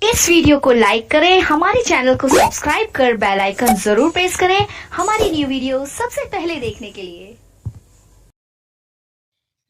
इस वीडियो को लाइक करें, हमारे चैनल को सब्सक्राइब कर बेल आइकन जरूर प्रेस करें हमारी न्यू वीडियो सबसे पहले देखने के लिए।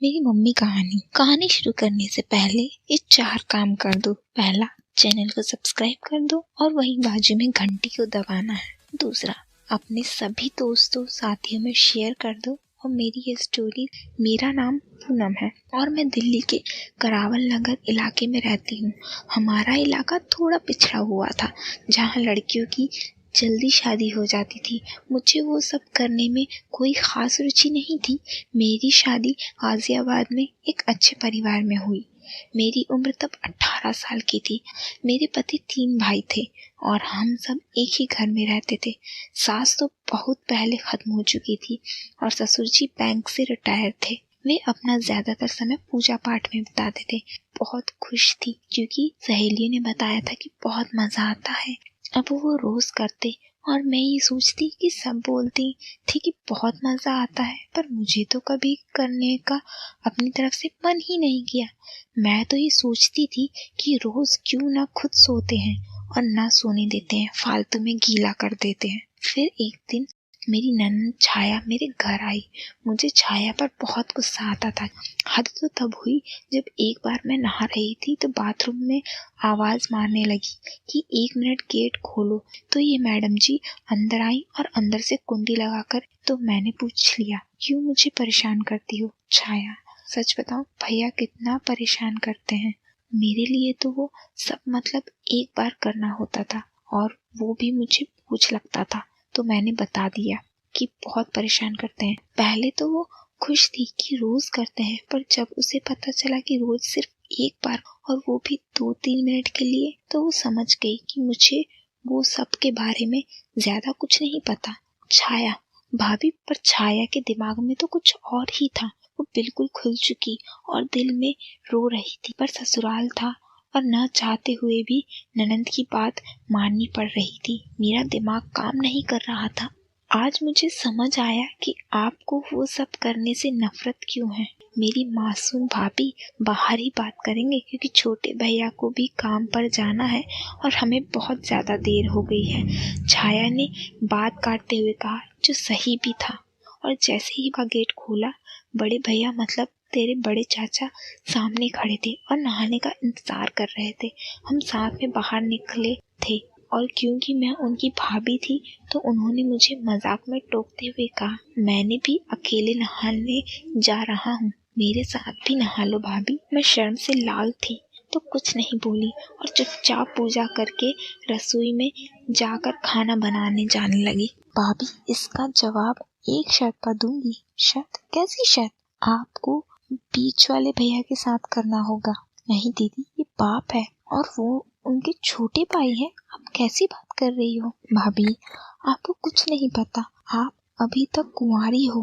मेरी मम्मी कहानी शुरू करने से पहले ये 4 काम कर दो। पहला, चैनल को सब्सक्राइब कर दो और वहीं बाजू में घंटी को दबाना है। दूसरा, अपने सभी दोस्तों साथियों में शेयर कर दो। और मेरी ये स्टोरी, मेरा नाम पूनम है और मैं दिल्ली के करावल नगर इलाके में रहती हूँ। हमारा इलाका थोड़ा पिछड़ा हुआ था, जहाँ लड़कियों की जल्दी शादी हो जाती थी। मुझे वो सब करने में कोई ख़ास रुचि नहीं थी। मेरी शादी गाज़ियाबाद में एक अच्छे परिवार में हुई। मेरी उम्र तब 18 साल की थी। मेरे पति 3 भाई थे और हम सब एक ही घर में रहते थे। सास तो बहुत पहले ख़त्म हो चुकी थी और ससुर जी बैंक से रिटायर थे। वे अपना ज़्यादातर समय पूजा पाठ में बिताते थे। बहुत खुश थी क्योंकि सहेलियों ने बताया था कि बहुत मज़ा आता है। अब वो रोज़ करते और मैं ये सोचती कि सब बोलती थी कि बहुत मज़ा आता है, पर मुझे तो कभी करने का अपनी तरफ से मन ही नहीं किया। मैं तो ये सोचती थी कि रोज़ क्यों ना खुद सोते हैं और ना सोने देते हैं, फालतू में गीला कर देते हैं। फिर एक दिन मेरी ननद छाया मेरे घर आई। मुझे छाया पर बहुत गुस्सा आता था। हद तो तब हुई जब एक बार मैं नहा रही थी तो बाथरूम में आवाज़ मारने लगी कि 1 मिनट गेट खोलो। तो ये मैडम जी अंदर आई और अंदर से कुंडी लगाकर, तो मैंने पूछ लिया, क्यों मुझे परेशान करती हो छाया? सच बताओ भैया कितना परेशान करते हैं। मेरे लिए तो वो सब मतलब एक बार करना होता था और वो भी मुझे बोझ लगता था। तो मैंने बता दिया कि बहुत परेशान करते हैं। पहले तो वो खुश थी कि रोज करते हैं, पर जब उसे पता चला कि रोज सिर्फ एक बार और वो भी 2-3 मिनट के लिए, तो वो समझ गई कि मुझे वो सब के बारे में ज्यादा कुछ नहीं पता। छाया भाभी, पर छाया के दिमाग में तो कुछ और ही था। वो बिल्कुल खुल चुकी और दिल में रो रही थी, पर ससुराल था और न चाहते हुए भी ननंद की बात माननी पड़ रही थी। मेरा दिमाग काम नहीं कर रहा था। आज मुझे समझ आया कि आपको वो सब करने से नफरत क्यों है। मेरी मासूम भाभी बाहर ही बात करेंगे क्योंकि छोटे भैया को भी काम पर जाना है और हमें बहुत ज्यादा देर हो गई है, छाया ने बात काटते हुए कहा, जो सही भी था। और जैसे ही वह गेट खोला, बड़े भैया मतलब तेरे बड़े चाचा सामने खड़े थे और नहाने का इंतजार कर रहे थे। हम साथ में बाहर निकले थे और क्योंकि मैं उनकी भाभी थी तो उन्होंने मुझे मजाक में टोकते हुए कहा, मैंने भी अकेले नहाने जा रहा हूँ, मेरे साथ भी नहा लो भाभी। मैं शर्म से लाल थी तो कुछ नहीं बोली और चुपचाप पूजा करके रसोई में जाकर खाना बनाने जाने लगी। भाभी, इसका जवाब एक शर्त पर दूंगी। शर्त? कैसी शर्त? आपको बीच वाले भैया के साथ करना होगा। नहीं दीदी, ये पाप है और वो उनके छोटे भाई हैं। आप कैसी बात कर रही हो? भाभी, आपको कुछ नहीं पता। आप अभी तक कुंवारी हो।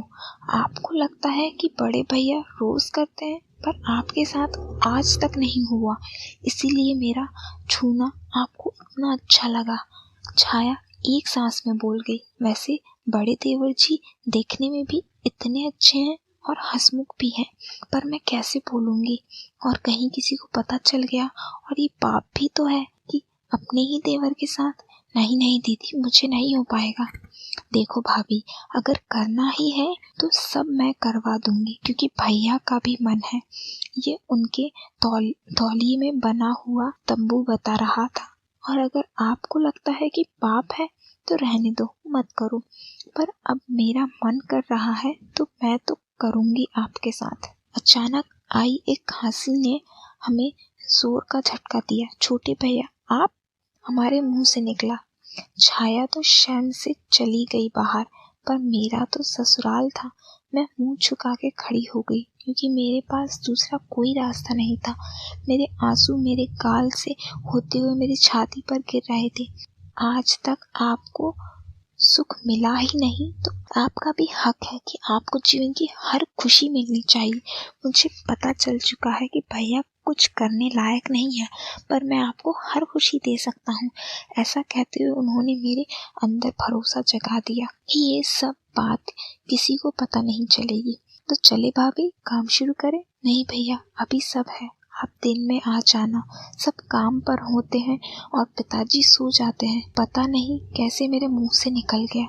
आपको लगता है कि बड़े भैया रोज करते हैं, पर आपके साथ आज तक नहीं हुआ, इसीलिए मेरा छूना आपको इतना अच्छा लगा। छाया एक सांस में बोल गई, वैसे बड़े देवर जी देखने में भी इतने अच्छे हैं और हंसमुख भी हैं, पर मैं कैसे बोलूंगी और कहीं किसी को पता चल गया, और ये पाप भी तो है कि अपने ही देवर के साथ। नहीं नहीं दीदी, मुझे नहीं हो पाएगा। देखो भाभी, अगर करना ही है तो सब मैं करवा दूंगी, क्योंकि भैया का भी मन है। ये उनके तौलिए में बना हुआ तंबू बता रहा था। और अगर आपको लगता है कि पाप है तो रहने दो, मत करो, पर अब मेरा मन कर रहा है तो मैं तो करूंगी आपके साथ। अचानक आई एक खांसी ने हमें जोर का झटका दिया। छोटे भैया आप? हमारे मुंह से निकला। छाया तो शर्म से चली गई बाहर, पर मेरा तो ससुराल था। मैं मुंह झुका के खड़ी हो गई क्योंकि मेरे पास दूसरा कोई रास्ता नहीं था। मेरे आंसू मेरे गाल से होते हुए मेरी छाती पर गिर रहे थे। आज तक आपको सुख मिला ही नहीं तो आपका भी हक है कि आपको जीवन की हर खुशी मिलनी चाहिए। मुझे पता चल चुका है कि भैया कुछ करने लायक नहीं है, पर मैं आपको हर खुशी दे सकता हूँ। ऐसा कहते हुए उन्होंने मेरे अंदर भरोसा जगा दिया कि ये सब बात किसी को पता नहीं चलेगी। तो चले भाभी, काम शुरू करें? नहीं भैया, अभी सब है, आप दिन में आ जाना, सब काम पर होते हैं और पिताजी सो जाते हैं। पता नहीं कैसे मेरे मुंह से निकल गया।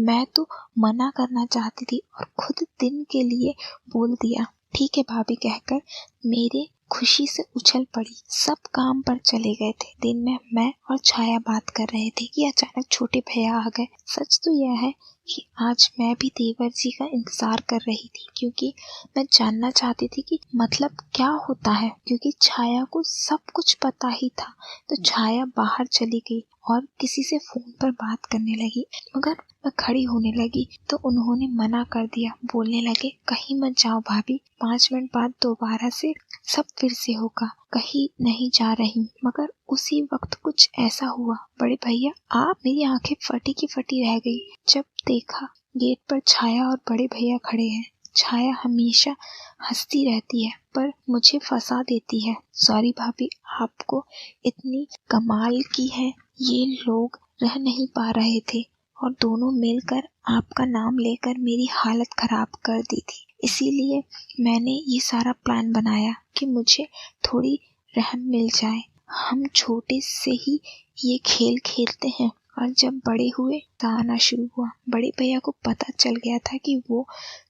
मैं तो मना करना चाहती थी और खुद दिन के लिए बोल दिया। ठीक है भाभी कहकर मेरे खुशी से उछल पड़ी। सब काम पर चले गए थे। दिन में मैं और छाया बात कर रहे थे कि अचानक छोटे भैया आ गए। सच तो यह है कि आज मैं भी देवर जी का इंतजार कर रही थी, क्योंकि मैं जानना चाहती थी कि मतलब क्या होता है, क्योंकि छाया को सब कुछ पता ही था। तो छाया बाहर चली गई और किसी से फोन पर बात करने लगी, मगर मैं खड़ी होने लगी तो उन्होंने मना कर दिया। बोलने लगे, कहीं मत जाओ भाभी, 5 मिनट बाद दोबारा से सब फिर से होगा, कहीं नहीं जा रही। मगर उसी वक्त कुछ ऐसा हुआ, बड़े भैया आप, मेरी आंखें फटी की फटी रह गई जब देखा गेट पर छाया और बड़े भैया खड़े हैं। छाया हमेशा हंसती रहती है पर मुझे फंसा देती है। सॉरी भाभी, आपको इतनी कमाल की है। ये लोग रह नहीं पा रहे थे और दोनों मिलकर आपका नाम लेकर मेरी हालत खराब कर दी थी। इसीलिए मैंने ये सारा प्लान बनाया कि मुझे थोड़ी रहम मिल जाए। हम छोटे से ही ये खेल खेलते हैं और जब बड़े हुए तो आना शुरू हुआ। बड़े भैया को पता चल गया था कि वो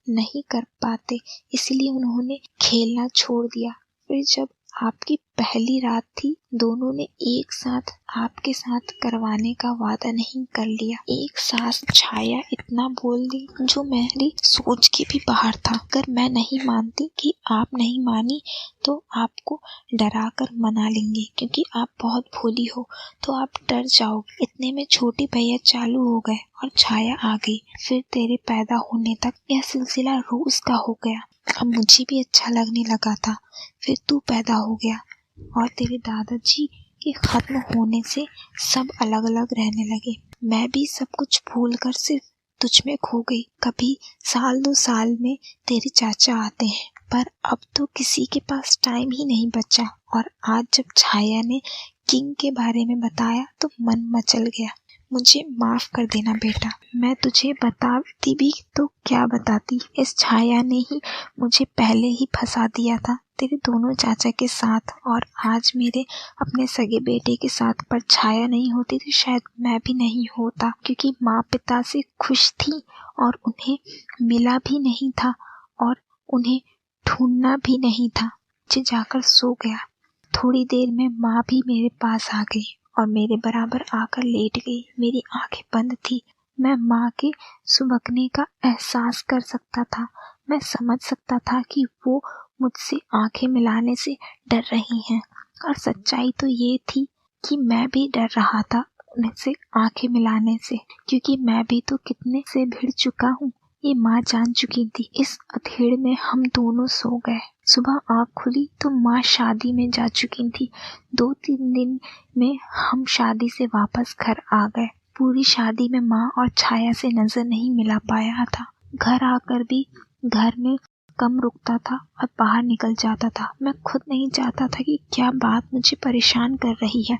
नहीं कर पाते, इसलिए उन्होंने खेलना छोड़ दिया। फिर जब आपकी पहली रात थी, दोनों ने एक साथ आपके साथ करवाने का वादा नहीं कर लिया। एक सास छाया इतना बोल दी जो मेरी सोच के भी बाहर था। अगर मैं नहीं मानती कि आप नहीं मानी तो आपको डरा कर मना लेंगे, क्योंकि आप बहुत भोली हो तो आप डर जाओगे। इतने में छोटे भैया चालू हो गए और छाया आ गई। फिर तेरे पैदा होने तक यह सिलसिला रोज का हो गया। अब मुझे भी अच्छा लगने लगा था। फिर तू पैदा हो गया और तेरे दादाजी के खत्म होने से सब अलग अलग रहने लगे। मैं भी सब कुछ भूल कर सिर्फ तुझ में खो गई। कभी साल 2 साल में तेरे चाचा आते हैं, पर अब तो किसी के पास टाइम ही नहीं बचा। और आज जब छाया ने किंग के बारे में बताया तो मन मचल गया। मुझे माफ कर देना बेटा, मैं तुझे बताती भी तो क्या बताती। इस छाया ने ही मुझे पहले ही फंसा दिया था तेरे दोनों चाचा के साथ और आज मेरे अपने सगे बेटे के साथ। पर छाया नहीं होती तो शायद मैं भी नहीं होता, क्योंकि माँ पिता से खुश थी और उन्हें मिला भी नहीं था और उन्हें ढूंढना भी नहीं था। मुझे जाकर सो गया। थोड़ी देर में माँ भी मेरे पास आ गई और मेरे बराबर आकर लेट गई। मेरी आंखें बंद थी। मैं माँ के सुबकने का एहसास कर सकता था। मैं समझ सकता था कि वो मुझसे आंखें मिलाने से डर रही हैं। और सच्चाई तो ये थी कि मैं भी डर रहा था उनसे आंखें मिलाने से, क्योंकि मैं भी तो कितने से भिड़ चुका हूँ, ये माँ जान चुकी थी। इस अधेड़ में हम दोनों सो गए। सुबह आँख खुली तो माँ शादी में जा चुकी थी। 2-3 दिन में हम शादी से वापस घर आ गए। पूरी शादी में माँ और छाया से नजर नहीं मिला पाया था। घर आकर भी घर में कम रुकता था और बाहर निकल जाता था। मैं खुद नहीं चाहता था कि क्या बात मुझे परेशान कर रही है।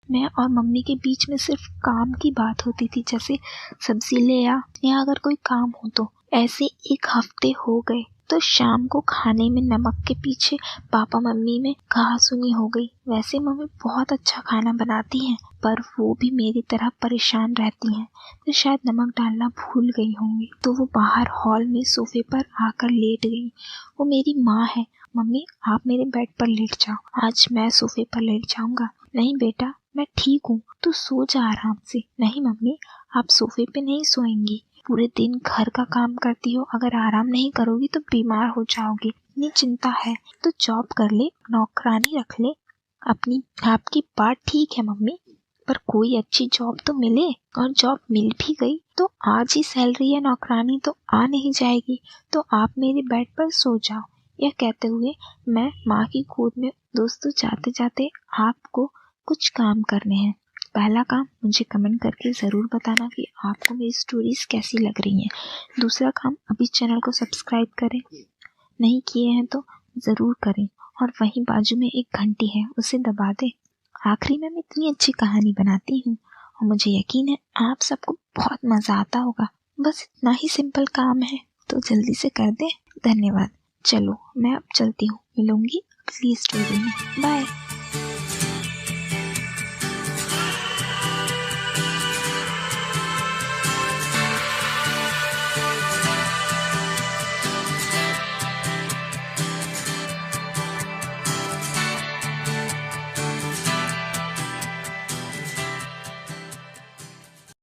मैं और मम्मी के बीच में सिर्फ काम की बात होती थी, जैसे सब्जी ले आ या अगर कोई काम हो तो। ऐसे 1 हफ्ते हो गए तो शाम को खाने में नमक के पीछे पापा मम्मी में कहासुनी हो गई। वैसे मम्मी बहुत अच्छा खाना बनाती हैं, पर वो भी मेरी तरह परेशान रहती हैं, तो शायद नमक डालना भूल गई होंगी। तो वो बाहर हॉल में सोफे पर आकर लेट गई। वो मेरी माँ है। मम्मी आप मेरे बेड पर लेट जाओ, आज मैं सोफे पर लेट जाऊंगा। नहीं बेटा मैं ठीक हूँ, तू सो जा आराम से। नहीं मम्मी आप सोफे पे नहीं सोएंगी, पूरे दिन घर का काम करती हो, अगर आराम नहीं करोगी तो बीमार हो जाओगी। इतनी चिंता है तो जॉब कर ले, नौकरानी रख ले अपनी। आपकी बात ठीक है मम्मी, पर कोई अच्छी जॉब तो मिले, और जॉब मिल भी गई तो आज ही सैलरी या नौकरानी तो आ नहीं जाएगी, तो आप मेरे बेड पर सो जाओ। यह कहते हुए मैं माँ की गोद में। दोस्तों जाते जाते आपको कुछ काम करने हैं। पहला काम, मुझे कमेंट करके ज़रूर बताना कि आपको मेरी स्टोरीज कैसी लग रही हैं। दूसरा काम, अभी चैनल को सब्सक्राइब करें, नहीं किए हैं तो ज़रूर करें, और वहीं बाजू में एक घंटी है उसे दबा दें। आखिरी में मैं इतनी अच्छी कहानी बनाती हूँ और मुझे यकीन है आप सबको बहुत मज़ा आता होगा। बस इतना ही सिंपल काम है, तो जल्दी से कर दें। धन्यवाद। चलो मैं अब चलती हूँ, मिलूंगी अगली स्टोरी में। बाय।